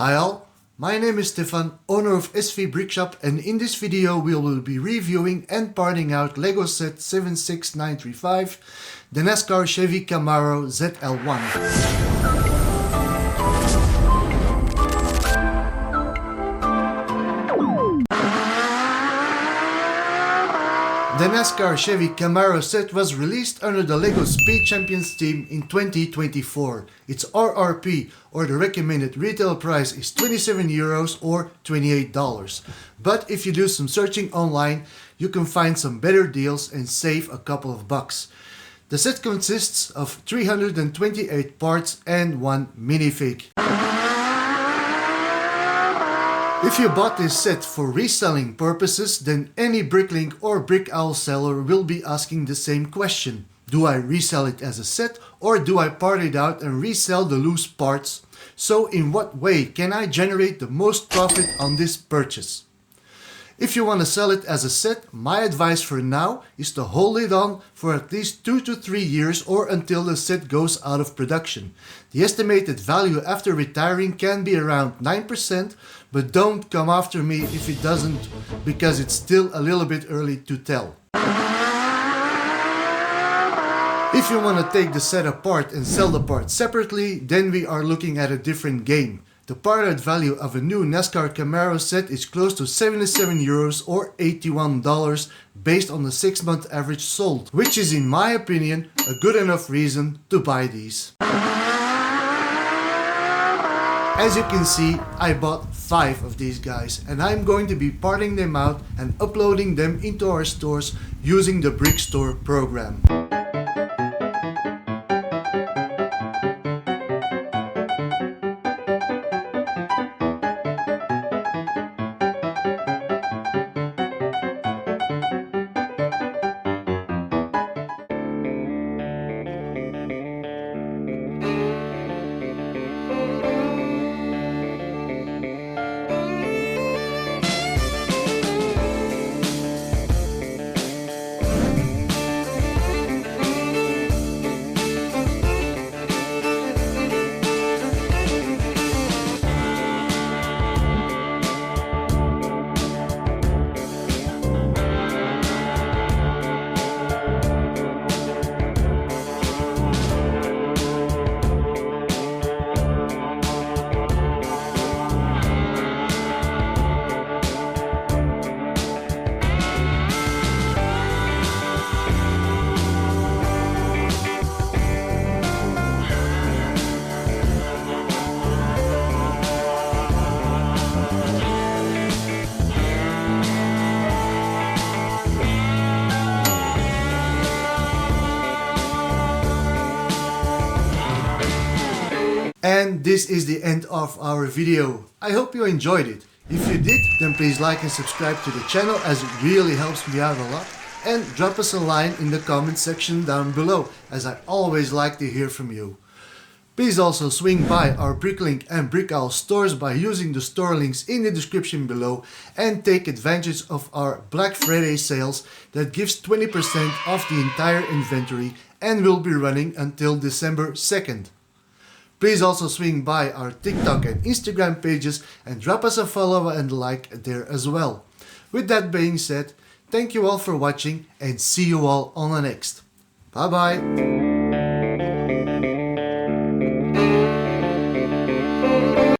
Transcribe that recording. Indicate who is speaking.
Speaker 1: Hi all, my name is Stefan, owner of SV Brick Shop, and in this video we will be reviewing and parting out Lego set 76935, the NASCAR Chevy Camaro ZL1. The NASCAR Chevy Camaro set was released under the LEGO Speed Champions team in 2024. Its RRP, or the recommended retail price, is €27 or $28. But if you do some searching online, you can find some better deals and save a couple of bucks. The set consists of 328 parts and one minifig. If you bought this set for reselling purposes, then any Bricklink or Brick Owl seller will be asking the same question. Do I resell it as a set, or do I part it out and resell the loose parts? So in what way can I generate the most profit on this purchase? If you want to sell it as a set, my advice for now is to hold it on for at least 2 to 3 years or until the set goes out of production. The estimated value after retiring can be around 9%, but don't come after me if it doesn't, because it's still a little bit early to tell. If you want to take the set apart and sell the parts separately, then we are looking at a different game. The part-out value of a new NASCAR Camaro set is close to €77 or $81 based on the 6-month average sold, which is in my opinion a good enough reason to buy these. As you can see, I bought 5 of these guys, and I'm going to be parting them out and uploading them into our stores using the Brick Store program. And this is the end of our video. I hope you enjoyed it. If you did, then please like and subscribe to the channel, as it really helps me out a lot. And drop us a line in the comment section down below, as I always like to hear from you. Please also swing by our Bricklink and Brick Owl stores by using the store links in the description below, and take advantage of our Black Friday sales that gives 20% off the entire inventory and will be running until December 2nd. Please also swing by our TikTok and Instagram pages and drop us a follow and like there as well. With that being said, thank you all for watching and see you all on the next. Bye bye!